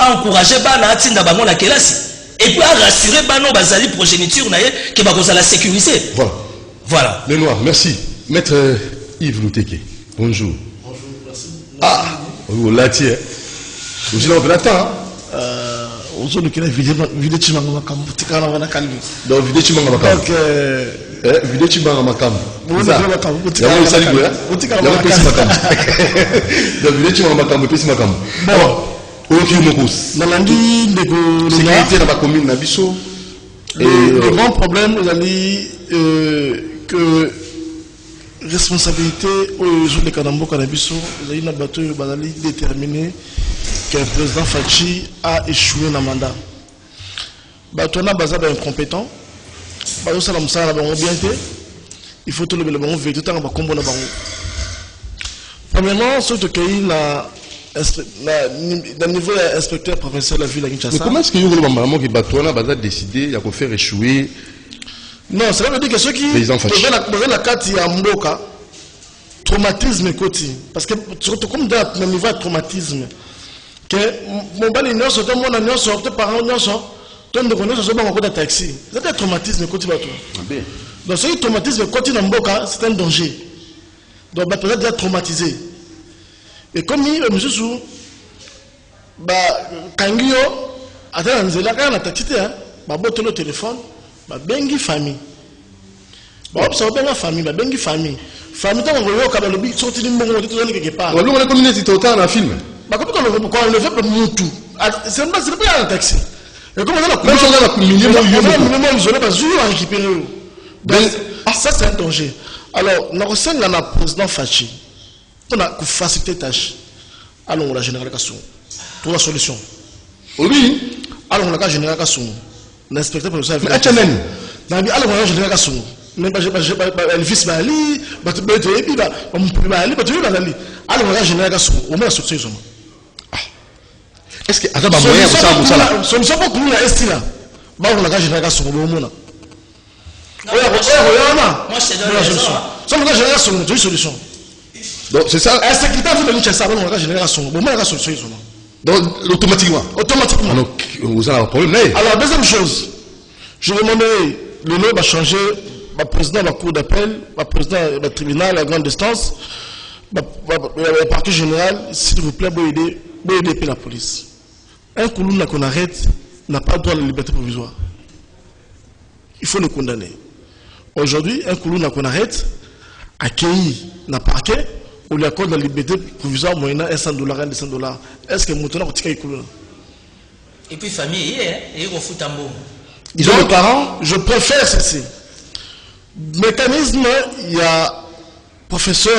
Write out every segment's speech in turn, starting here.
à encourager bana tinda bango na kelasi et puis à rassurer bano bazali progéniture naie que ba la sécuriser. Voilà. Les Noirs, merci. Maître Yves Louteke. Bonjour. Bonjour, merci. Ah, vous l'attiez. Vous êtes en plein temps. Aujourd'hui, il y a une vidéo qui m'a calmé. Donc, vidéo qui m'a calmé. Vidéo qui m'a calmé. Vous avez le grand problème, que responsabilité aux gens de Kanambo Kanabiso, vous avez une bataille déterminée que le président Fachi a échoué dans le mandat. Batona Bazaba est incompétent. Il faut tout le monde vérifier tout le monde combo na bango. Premièrement, ce que il na niveau inspecteur provincial de la ville de Kinshasa. Mais comment est-ce que vous avez Batona Baza décidé de faire échouer? Non, ça veut dire que ceux qui ont la carte à Mboka, traumatisme côté. Parce que surtout comme dans le niveau de traumatisme, que mon bal est sorti, mon année sorti, parents n'y sont, ton de connaissance sur mon code taxi. C'est un traumatisme côté bateau. Donc ce traumatisme côté dans Mboka, c'est un danger. Donc bah peut-être déjà traumatisé. Et comme il me suis sous, bah Kangio, attends, Nzela quand on a taxité, bah botte le téléphone. Bengi famille. Bon, ça va bien famille, bengi famille. Famille, tant qu'on voit au Kabalobi, sorti d'une bonne quelque part. On a communauté totale dans le film. Bah, comme on le fait pour nous tout. C'est pas un taxi. Et comme on a la minimum isolé, parce que je vais récupérer. Ça, c'est un danger. Alors, nous recevons le président Fachi. On a facilité la tâche. Alors, on a général Kassou. Pour la solution. Oui. Alors, on a général Kassou. L'inspecteur provincial. Mais H&M. Alors, on a général Kassou. Mais Elvis Bali, alors on a général Kassou. On met la solution. Est-ce que Azaba moyen pour ça, Moussala? Solution pour nous, la Esti là. Bah, on a général Kassou. Moi, je te donne la solution. Si on a général Kassou, c'est une solution. Donc, c'est ça. Un secrétaire de l'Inchassa, on a général Kassou. Bon, moi, la solution. Donc, automatiquement. Automatiquement. Donc, vous avez un problème là. Alors, deuxième chose, je demanderai, le nom va changer, le président de la cour d'appel, le président du tribunal, la grande instance, le parquet général, s'il vous plaît, vous aider la police. Un Koulouna qu'on arrête n'a pas droit à la liberté provisoire. Il faut le condamner. Aujourd'hui, un Koulouna qu'on arrête, accueilli dans le parquet, on lui accorde la liberté provisoire moyennant $100, $200. Est-ce que maintenant on tient Koulouna? Et puis famille, il faut foutre un mot. Ils ont les parents, je préfère ceci. Mécanisme, il y a professeur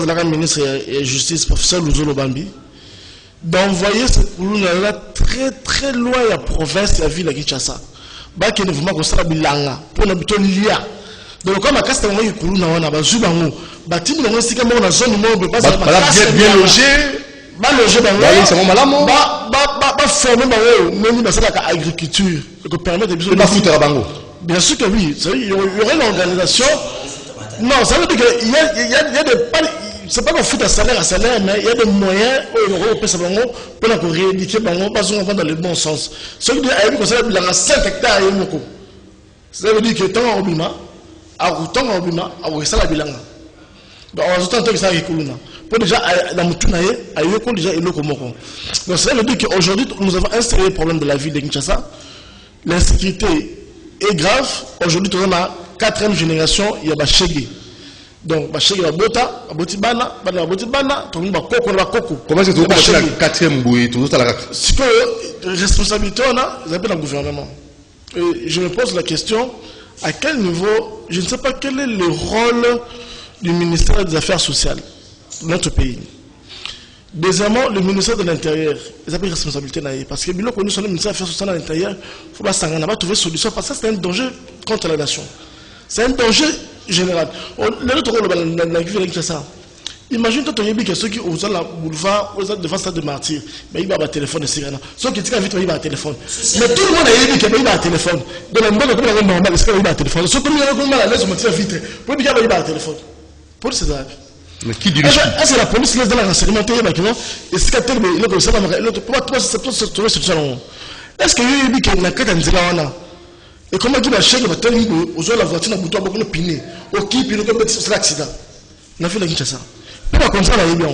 la ministre et justice, professeur Louzolo Bambi, d'envoyer ce Koulouna très très loin de la province de la ville de Kinshasa. Bah qui ne veut pas qu'on soit bilanga pour n'habiter l'IA. Donc comme à Castel on a eu Koulouna on a basu bango. Bah tu me dis que moi on a zone où on peut pas bien logé. Bah logé bango. C'est mon malamo. Bah former bango. Même dans cette agriculture que permet de pas foutre à bango. Bien sûr que oui. Il y aurait une organisation. Non, ça veut dire qu'il y a des c'est pas qu'on fout à salaire, mais il y a des moyens où on peut savoir pour la rééduquer, pas souvent dans le bon sens. Ce qui dit que ça veut dire 5 hectares et moko. Ça veut dire que tant en Obima, à ça la bilanga. Donc en ajoutant que ça est cool. Pour déjà la moutunaye, à yoko déjà et loko moko. Donc ça veut dire qu'aujourd'hui nous avons un sérieux problème de la ville de Kinshasa. L'insécurité est grave. Aujourd'hui on a 4e génération, il y a Bachégé. Donc, Bachégé va bota, aboti bana, tout le monde va coco. Comment est-ce que vous passez la 4e bouée, tout ça la c'est que responsabilité on a, ils appellent le gouvernement. Et je me pose la question, à quel niveau, je ne sais pas quel est le rôle du ministère des Affaires sociales de notre pays. Deuxièmement, le ministère de l'Intérieur, ils appellent responsabilité parce que nous sommes le ministère des Affaires sociales à l'intérieur, il ne faut pas s'en trouver une solution parce que c'est un danger contre la nation. C'est un danger général. Imagine toi, tu as ceux qui ont la boulevard, devant ça de martyr, mais il va avoir un téléphone de Sirana. Ceux qui disent vite, il va un téléphone. Mais tout le monde a dit qu'il va un téléphone. Dans le monde, comme il normal, est-ce qu'il va un téléphone? Ceux qui ont mal à l'aise, on me tire vite. Pour dire qu'il va un téléphone. Pour ces arabes. Mais qui dirige? Est-ce que la police laisse dans la renseignement? Est-ce qu'il y a eu des gens et comment tu vas chercher la voiture dans le bouton pour le piner? Qui pine comme c'est l'accident? On a fait la Kinshasa. Pourquoi comme ça, là, bien.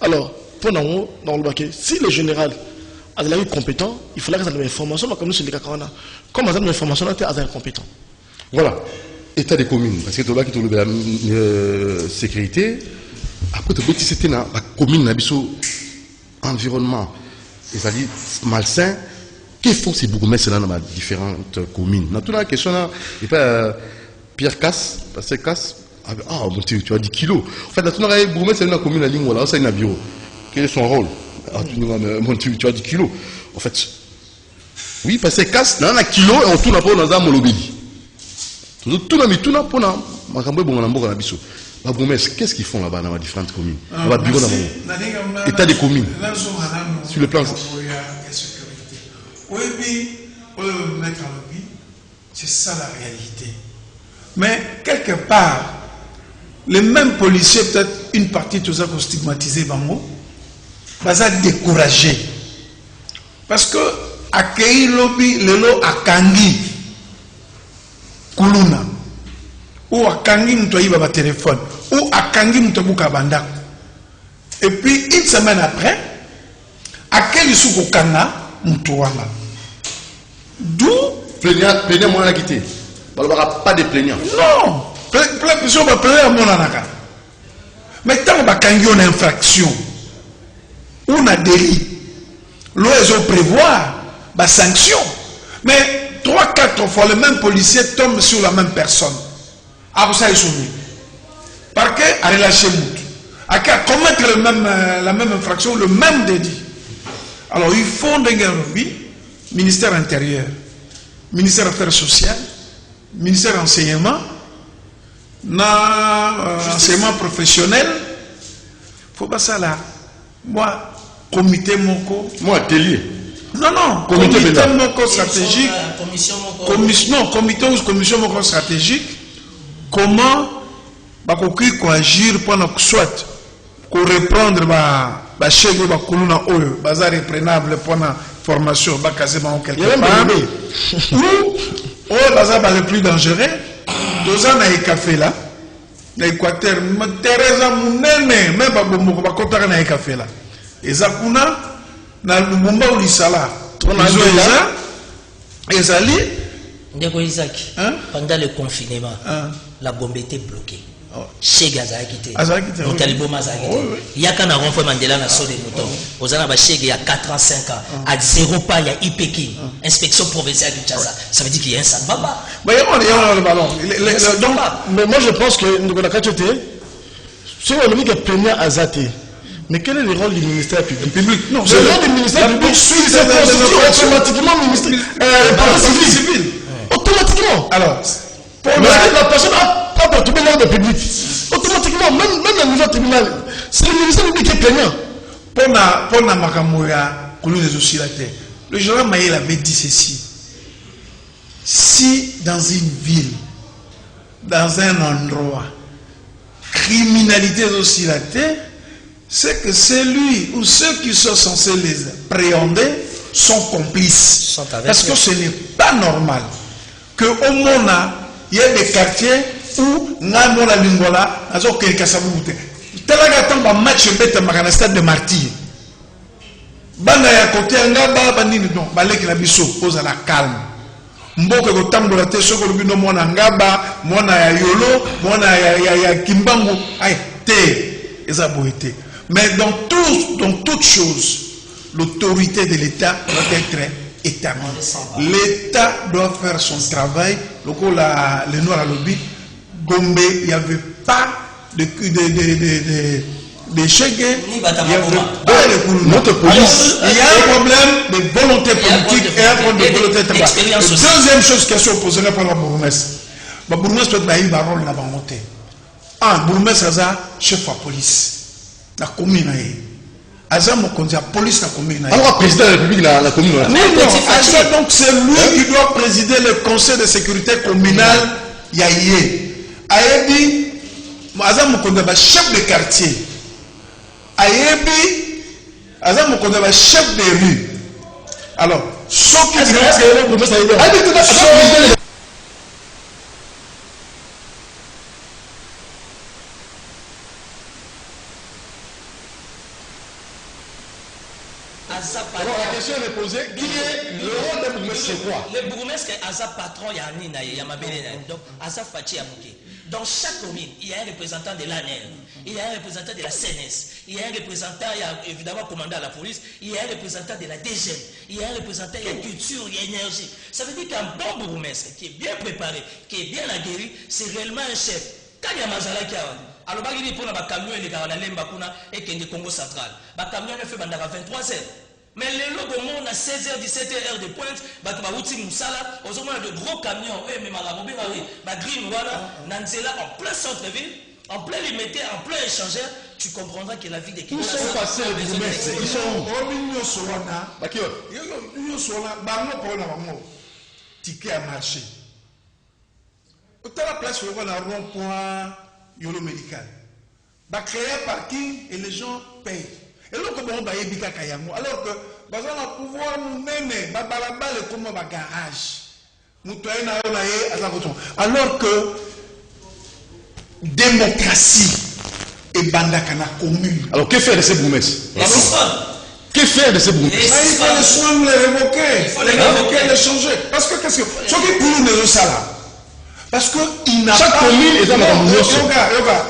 Alors, pour nous, dans le baquet, si le général a des compétents, il faudra que ça ait des informations, comme nous, c'est les cas qu'on a. Comme ça, des informations, on a des compétents. Voilà. État des communes. Parce que tu as dit la sécurité. Après, tu as dit que la commune, l'environnement, c'est-à-dire malsain. Que font ces bourgmestres dans les différentes communes? Dans toute la question, il y a Pierre Casse, parce que Casse, ah, bon, tu as 10 kilos. En fait, dans toute la bourgmestre, c'est une commune à ligne, là, c'est un bureau. Quel est son rôle? Ah, tu as 10 kilos. En fait, oui, parce que Casse, dans un kilo, et on tourne après dans un molobédi. Tout le monde, tout le monde, la bourgmestre, qu'est-ce qu'ils font là-bas dans les différentes communes? Dans le bureau d'abord. État des communes. Sur le plan. Oui, c'est ça la réalité. Mais quelque part, les mêmes policiers, peut-être une partie de tout ça qu'on stigmatisé, ça découragé. Parce que accueillir lobby, le lot à Kangi, Kuluna, ou à Kangi, mtoyi baba téléphone, ou à Kangi, mtobuka banda. Et puis, une semaine après, accueillir sous Kanga, mtouanga. D'où Plaignant, moi, on a quitté. Il n'y aura pas de plaignants. Non. Plaignant, mon anaka. Mais tant qu'on a une infraction, ou on a délit, l'OSO prévoit la sanction. Mais 3-4 fois, le même policier tombe sur la même personne. Après ça, il est soumis. Parce qu'il a relâché Moutou. À commettre la même infraction, le même délit. Alors, il faut des lobby. Ministère intérieur, ministère affaires sociales, ministère enseignement, enseignement professionnel. Faut pas ça là. Moi, comité moko. Moi, atelier. Non, comité moko stratégique. Commission moko stratégique. Comment agir pendant que soit pour reprendre ma chèque de Kuluna Oyo, bazar reprenable pendant formation, quasiment quelque part. Ou bazar le plus dangereux. 2 ans na café là, na Équateur, Teresa Mounene, même pas bon ba kotaka na café là. Et ça kuna na Lumumba ou Lisala. Ezali Ndeko Isaac, pendant le confinement, la bombe était bloquée. Chez Gazakité, au Taliban Mazakité. Il y a qu'un renfort Mandela na so de moutons. Aux années il y a 4 ans, 5 ans. À 0 pas, il y a IPK, inspection provinciale de Kinshasa. Ça veut dire qu'il y a un Sanbaba. Mais moi je pense que nous avons si on dit que plaignant à Zate, mais quel est le rôle du ministère public? Non, le rôle du ministère public, c'est automatiquement le ministère civil. Automatiquement. Alors, la personne a pas tout le public. Automatiquement, même le niveau tribunal, c'est le ministère public qui est plaignant. Pour la Makamoya, le général Maïl avait dit ceci. Si dans une ville, dans un endroit, criminalité oscillatée, c'est que celui ou ceux qui sont censés les préhender sont complices. Parce que ce n'est pas normal que au Mona, il y a des quartiers où Namo la Lingola, Azo Kelkasaboute. Talagaton va match bête à stade de martyr. Bana ya côté Ngaba, Bandini, non, Balek la Bisso, pose à la calme. Mboke ko tambola te soko lubino mona Ngaba, mona ya Yolo, mona ya Kimbangu, ay te, eza boité. Mais dans toute chose, l'autorité de l'État doit être établie. L'État doit faire son travail. Le Nord à lobby, Gombe, il n'y avait pas de chèques. Il y a un problème de volonté politique et un problème de volonté technique. Deuxième chose qui est posée par la bourgmestre. La bourgmestre peut être un rôle là-bas. Un bourgmestre, c'est chef de police. La commune. La police la commune. Alors, président de la République, la commune. Donc, c'est lui qui doit présider le conseil de sécurité communale. Yaye. Ayebi, aza mokonzi ba chef de quartier ayebi aza mokonzi ba chef de rue alors soki alors la question est posée, qui est le rôle de bourgmestre, c'est quoi? Le bourgmestre est un patron, il y a un nina, il y a ma belle. Donc, Asa Fachi Amouké. Dans chaque commune, il y a un représentant de l'ANEL, il y a un représentant de la CNS, il y a un représentant, il y a évidemment commandant à la police, il y a un représentant de la DGM, il y a un représentant, il y a culture, il y a énergie. Ça veut dire qu'un bon bourgmestre qui est bien préparé, qui est bien aguerri, c'est réellement un chef. Quand il y a Mazala qui a alors, il y a un camion et le Congo central. Le camion a fait 23 heures. Mais les lots de monde à 16h, 17h, heure de pointe, bah tu vas outil Moussala, aux hommes de gros camions, mais Marabobé, bah Green, voilà, Nanzela, en plein centre-ville, en plein limité, en plein échangeur, tu comprendras que la vie des Où sont passés les bourgmestres? Ils sont où? Ils sont là, bah non, pour la ticket à marché. Autant la place où on a un rond-point, yolo médical. Bah créer un parking et les gens payent. Et là, comment on va y aller? Alors que, on a pouvoir nous mener, comme un garage. Alors que, démocratie et bandakana commune. Alors, que faire de ces bourgmestres? Que faire de ces bourgmestres? Il faut les soins, les révoquer. Il faut les révoquer, les changer. Parce que, qu'est-ce que, ce qui pour nous ne ça là. Parce qu'il n'a pas.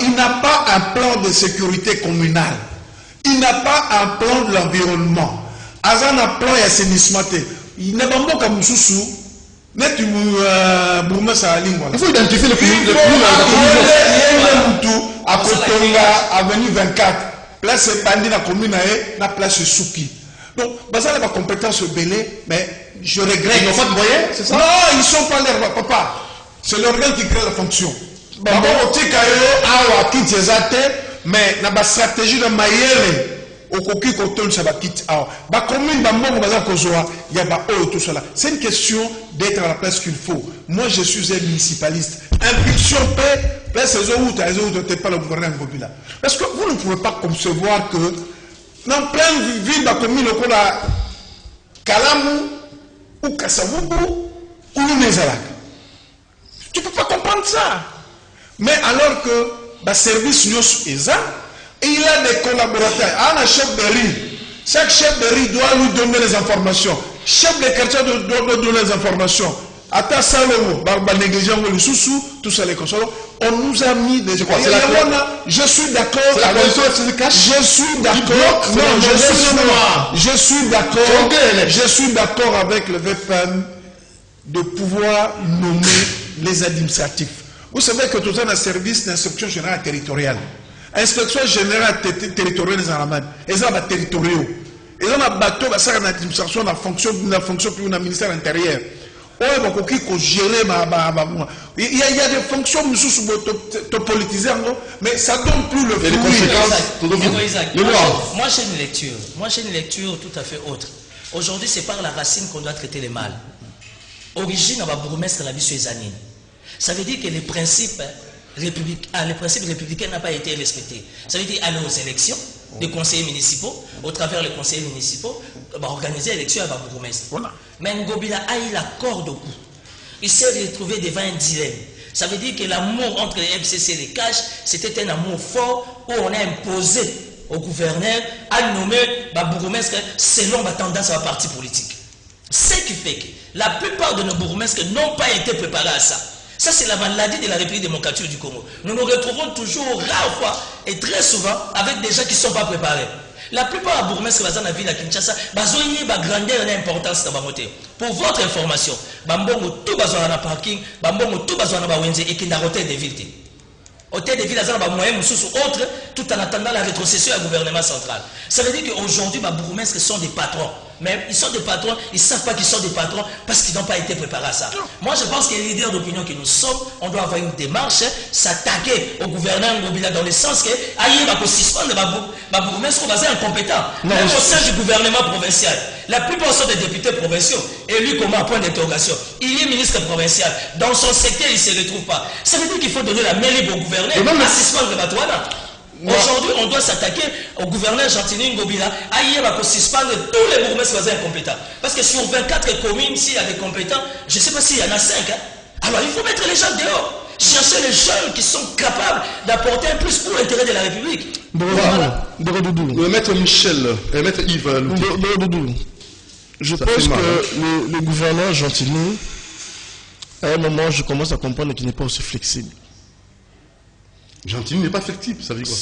Il n'a pas un plan de sécurité communale. Il n'a pas un plan de l'environnement. Azan a un plan d'assainissement. Il n'a pas un plan de soussou. Il faut identifier le pays. Il y a à Kotonga, avenue 24. Place Bandi, la commune, la place Souki. Donc, Bazar n'a pas compétence belé, mais je regrette. Ils n'ont pas de moyens, c'est ça? Non, ils ne sont pas là, papa. C'est l'organe qui crée la fonction. Mais dans la stratégie de Mayele, c'est une question d'être à la place qu'il faut. Moi, je suis un municipaliste. Impulsion paix, place pas le gouvernement populaire. Parce que vous ne pouvez pas concevoir que dans plein de villes, dans la commune, on a Kalamou ou Kasavubu ou Nezalak. Tu ne peux pas comprendre ça. Mais alors que le service est ça, et il a des collaborateurs. Un chef de rue. Chaque chef de rue doit lui donner les informations. Chef de quartier doit lui donner les informations. Ata Salomo, Barba Négligent, le Soussou, tout ça les consoles. On nous a mis des. Je suis d'accord. Je suis d'accord. Je suis d'accord. Je suis d'accord avec le VPN de pouvoir nommer les administratifs. Vous savez que tout ça est un service d'instruction générale territoriale. Inspection générale territoriale des Aramades. Ils ont des territoriaux. Ils ont un bateau, ça a une administration, la fonction pour le ministère intérieur. Il y a des fonctions politisées, mais ça ne donne plus le fruit. Moi j'ai une lecture tout à fait autre. Aujourd'hui, c'est par la racine qu'on doit traiter les mal. Origine, on va bourgmestre la vie sur les années. Ça veut dire que les principes républicains n'ont pas été respectés. Ça veut dire aller aux élections des conseillers municipaux, au travers des conseillers municipaux, organiser l'élection avec le bourgmestre. Mais Ngobila a eu la corde au cou. Il s'est retrouvé devant un dilemme. Ça veut dire que l'amour entre les MCC et les caches, c'était un amour fort où on a imposé au gouverneur à nommer le bourgmestre selon la tendance à la parti politique. Ce qui fait que la plupart de nos bourgmestres n'ont pas été préparés à ça. Ça, c'est la maladie de la République démocratique du Congo. Nous nous retrouvons toujours, rare fois, et très souvent, avec des gens qui ne sont pas préparés. La plupart des bourgmestres qui sont dans la ville de Kinshasa, ils ont une grandeur et une importance dans la montée. Pour votre information, Bambongo tout besoin de parking, Bambongo tout besoin de Wenze et qui n'a hôtel de ville. Hôtel de ville, ils ont des moyens autres, tout en attendant la rétrocession du gouvernement central. Ça veut dire qu'aujourd'hui, les bourgmestres sont des patrons. Mais ils sont des patrons, ils ne savent pas qu'ils sont des patrons parce qu'ils n'ont pas été préparés à ça. Moi, je pense que les leaders d'opinion que nous sommes, on doit avoir une démarche, s'attaquer au gouverneur Ngobila dans le sens que aïe, va suspendre ma bourgmestre, va être incompétent. Même au sein du gouvernement provincial, la plupart sont des députés provinciaux, élus comme un point d'interrogation. Il est ministre provincial. Dans son secteur, il ne se retrouve pas. Ça veut dire qu'il faut donner la main libre au gouverneur, à suspendre le Batouana. Aujourd'hui, on doit s'attaquer au gouverneur Gentilini Ngobila. Aïe, va suspendre tous les bourgmestres incompétents. Parce que sur 24 communes, s'il y a des compétents, je ne sais pas s'il y en a 5. Hein. Alors, il faut mettre les gens dehors. Chercher les jeunes qui sont capables d'apporter un plus pour l'intérêt de la République. Le maître Michel, le maître Yves Doudou. Je pense que le gouverneur Gentilini, à un moment, je commence à comprendre qu'il n'est pas aussi flexible. Gentilini n'est pas flexible, ça veut dire quoi?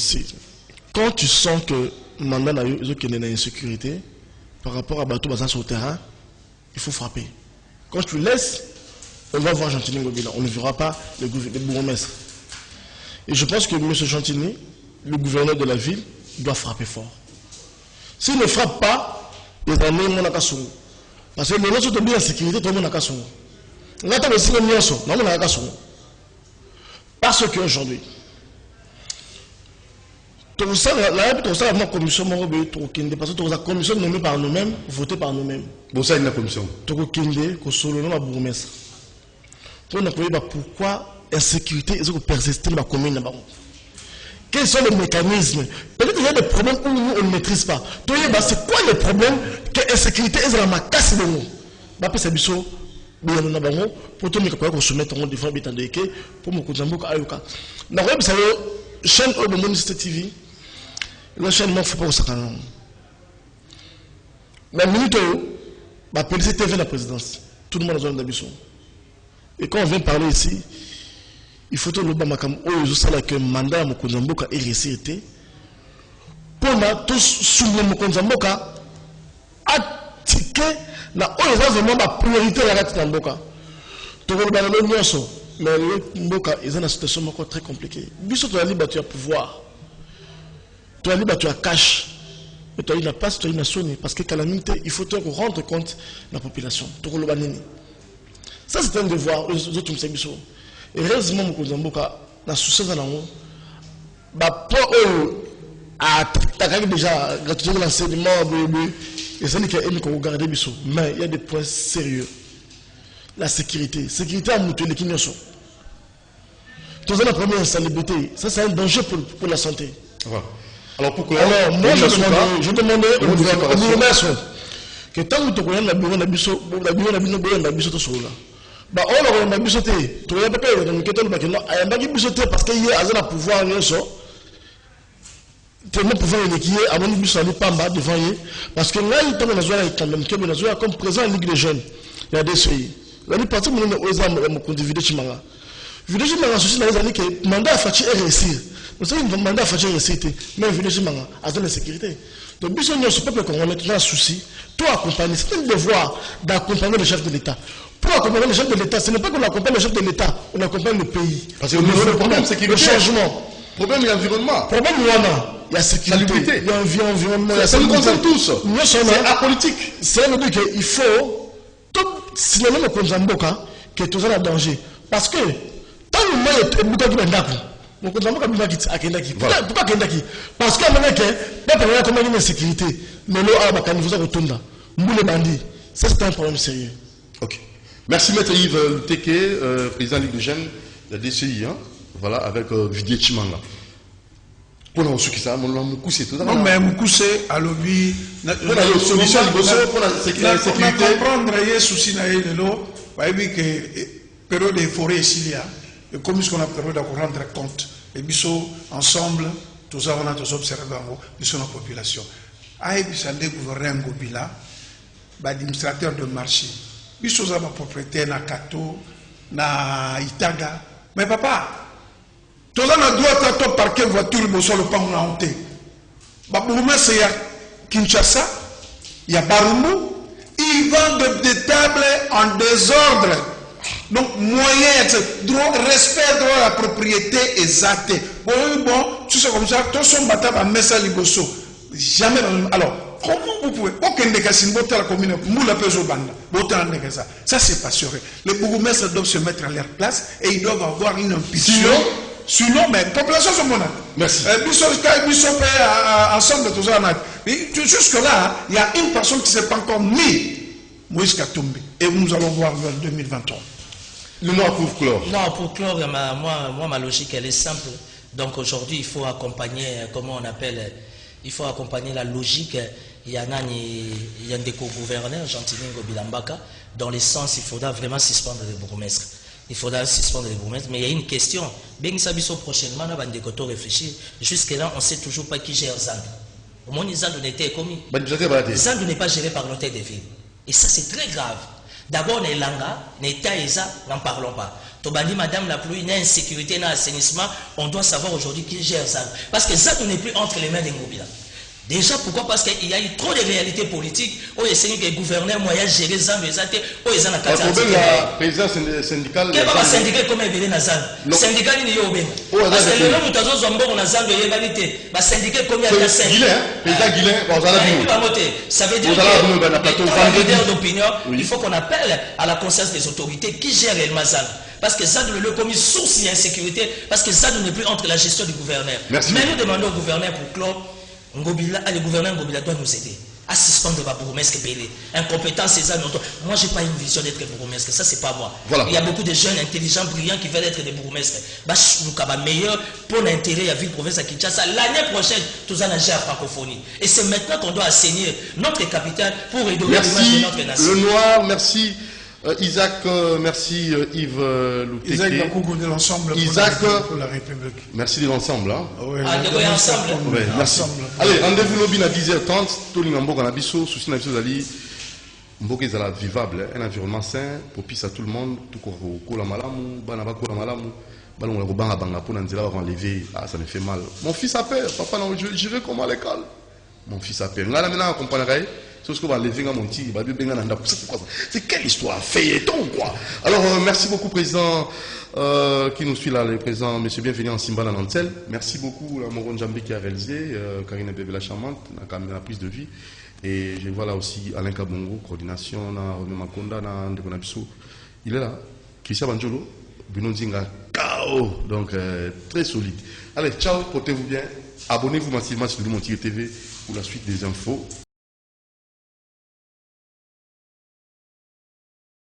Quand tu sens que mandat n'a eu une insécurité par rapport à Bateau Bazin sur le terrain, il faut frapper. Quand tu laisses, on va voir Gentilini Ngobila, on ne verra pas le bourgmestre. Et je pense que M. Gentilini, le gouverneur de la ville, doit frapper fort. S'il ne frappe pas, il y a un monde à Kassou. Parce que les gens sont bien en sécurité, tout le monde à Kassou. On attend aussi le Nyonso, non, on a Kassou. Parce qu'aujourd'hui, la commission la commission nommée par nous-mêmes, votée par nous-mêmes. Bon, ça, il y a une commission. Pourquoi l'insécurité est persistée dans la commune? Quels sont les mécanismes? Peut-être qu'il y a des problèmes où nous, on ne maîtrise pas. C'est quoi le problème que l'insécurité est dans ma casse de nous? C'est biso. Pour tout le monde qui soumettre en défense pour me contaminer à Ayoka. Dans la chaîne de TV, la chaîne ne faut pas au sacan. La minute où la police TV la présidence, tout le monde a besoin d'habitude. Et quand on vient parler ici, il faut que le Bamakam que le mandat de Mokonzamboka est resté. Pour tous soulever Mokonzamboka, attiquer la vraiment la priorité de la Ratamboka. Tout le monde a mais le Mboka est dans une situation très compliquée. Biso tu as libre tu as pouvoir. Tu as libre tu as cash. Et tu as une place, tu as une sonne. Parce que calamité, il faut rendre compte de la population. Ça c'est un devoir. Les autres me biso. Et heureusement que Mboka na souci dans l'eau. Bah pour eux à t'as déjà gratuité l'enseignement et ça n'est qu'on regarde biso. Mais il y a des points sérieux. La sécurité. Sécurité à mutuelle les Kinyoso. Tout ça, la première insalubrité, ça c'est un danger pour la santé. Voilà. Alors pourquoi? Alors, moi je demandais au gouvernement que tant que tu connais la bureau d'abisso, la bureau d'abisso de Sola. Bah, on a un abissoté. Tu n'as pas payé dans le kéton, mais non, il y a un abissoté parce qu'il y a un pouvoir, tellement pouvoir qui est à mon bus à l'Ipamba devant eux. Parce que là, il tombe dans la quand même, comme président de la Ligue des Jeunes, il y a des seuils. Là, il partit aux armes, on dit vidéo Chimanga. Vidéo Chimanga, ceci dans les années que le mandat a fait réussir. Vous savez, le mandat a fait réussir, mais vidéo Chimanga, à la sécurité. Donc, bis on ce peuple qu'on a un souci, toi accompagner, c'est un devoir d'accompagner le chef de l'État. Pour accompagner le chef de l'État, ce n'est pas qu'on accompagne le chef de l'État, on accompagne le pays. Parce que le problème, c'est qu'il y a le changement. Le problème, il y a l'environnement. Le problème, il y a sécurité, il y a environnement. Ça nous concerne tous. C'est apolitique. C'est un dire qu'il faut, tout signaler le Konzamboka, que tout ça est en danger. Parce que, tant que moi, il y a beaucoup de gens mon Konzamboka a dit à Kendaki. Pourquoi Kendaki? Parce qu'il y a un peuple qui a une insécurité. Mais là, il vous a retourné. Moule bandit. Ça, c'est un problème sérieux. Ok. Merci, Maître Yves Teke, président de la Ligue des Jeunes de la DCI. Hein? Voilà, avec Vidier Chimanga. Pour nous, qui ça, Moukoussé, tout ça. Non, mais Moukoussé, à l'objet. Pour la solution, pour la sécurité. Comprendre les soucis de l'eau, que période des forêts ici, comme ce qu'on a permis de rendre compte. Et bisous, ensemble, tout ça, on a tous observé dans la population. Aïe, bisandé, gouverneur Ngobila, administrateur de marché. Bisous, ça va propriété na Kato, na Itaga. Mais papa, tout ça, on a droit à toi parquer voiture, mais sur le pan, on a honté. Baboumé, c'est Kinshasa, il y a Barumbu, ils vendent des tables en désordre. Donc, moyen, respect de la propriété exacte. Bon, si c'est comme ça, tous sont battables à Messa Liboso. Jamais. Alors, comment vous pouvez aucun des cas la commune moula peso banda ça c'est pas sûr. Les bourgmestres doivent se mettre à leur place et ils doivent avoir une impulsion. Sinon, mais population sont bonnes. Merci. Ensemble, tout ça. Jusque-là, il y a une personne qui ne s'est pas encore mis, Moïse Katumbi. Et nous allons voir vers 2023. Le nom pour clore. Non, pour clore, moi, ma logique, elle est simple. Donc aujourd'hui, il faut accompagner, comment on appelle, il faut accompagner la logique. Il y a un déco-gouverneur, Gentilingo Bilambaka. Dans le sens, il faudra vraiment suspendre les bourgmestres. Il faudra suspendre les bourgmestres. Mais il y a une question. Ben Sabiso prochainement, on va réfléchir. Jusque-là, on ne sait toujours pas qui gère Zand. Au moins, Zand n'était commis. Zand n'est pas géré par l'hôtel de ville. Et ça, c'est très grave. D'abord, les langas, les taïsa, n'en parlons pas. Tobandi, madame la pluie, il y a insécurité, il y a assainissement. On doit savoir aujourd'hui qui gère Zand. Parce que Zand n'est plus entre les mains des Ngobila. Déjà, pourquoi? Parce qu'il y a eu trop de réalités politiques. Où il y a des gouverneurs moyens gérés Zand, où il y a la président syndical. Quel est le syndicat comme il y a Zand? Le syndicat, il y a Zand. Parce que le nom où tu as Zombo, on a Zand, il y a validé. Le syndicat, comme il y a Zand. Président Guilain, ça veut dire que dans la leader d'opinion, il faut qu'on appelle à la conscience des autorités qui gèrent réellement Zand. Parce que Zand le commis source d'insécurité, parce que Zand n'est plus entre la gestion du gouverneur. Mais nous demandons au gouverneur pour clore. Le gouverneur Ngobila doit nous aider à suspendre le bourgmestre Bélé. Incompétence, c'est ça. Moi, je n'ai pas une vision d'être bourgmestre. Ça, c'est pas moi. Voilà. Il y a beaucoup de jeunes intelligents, brillants qui veulent être des bourgmestres. Nous sommes meilleurs pour l'intérêt de la ville province à Kinshasa. L'année prochaine, tout ça n'a jamais la francophonie. Et c'est maintenant qu'on doit assainir notre capitale pour redorer l'image de notre nation. Le Noir, merci. Isaac, merci Yves Louteke. Isaac Bakougou de l'ensemble pour la République. Merci de l'ensemble. Hein? Oui, ensemble. Ouais, merci. Allez, rendez-vous lobby à 10h30. Tout le monde a bisou. Souci na bisou d'ali. Mboka est vivable, un environnement sain, propice à tout le monde. Tout ko la malamu, banaba ko la malamu. Balon la robanga banga pour nanzela va enlever. Ah, ça me fait mal. Mon fils a peur. Papa, non, je vais comment à l'école. Mon fils a peur. Là maintenant, on comprendrait. C'est ce qu'on va lever à mon petit. C'est quelle histoire? Feuilleton, quoi. Alors, merci beaucoup, président, qui nous suit là, le président, monsieur Bienvenu en Simba dans Nantel. Merci beaucoup, la Moron Djambé qui a réalisé, Karine Bébé la charmante, la prise de vie. Et je vois là aussi Alain Kabongo, coordination, René Makonda, Ndekonabiso. Il est là. Christian Banjolo, Bruno Zinga, KO. Donc, très solide. Allez, ciao, portez-vous bien. Abonnez-vous massivement sur le Montier TV pour la suite des infos.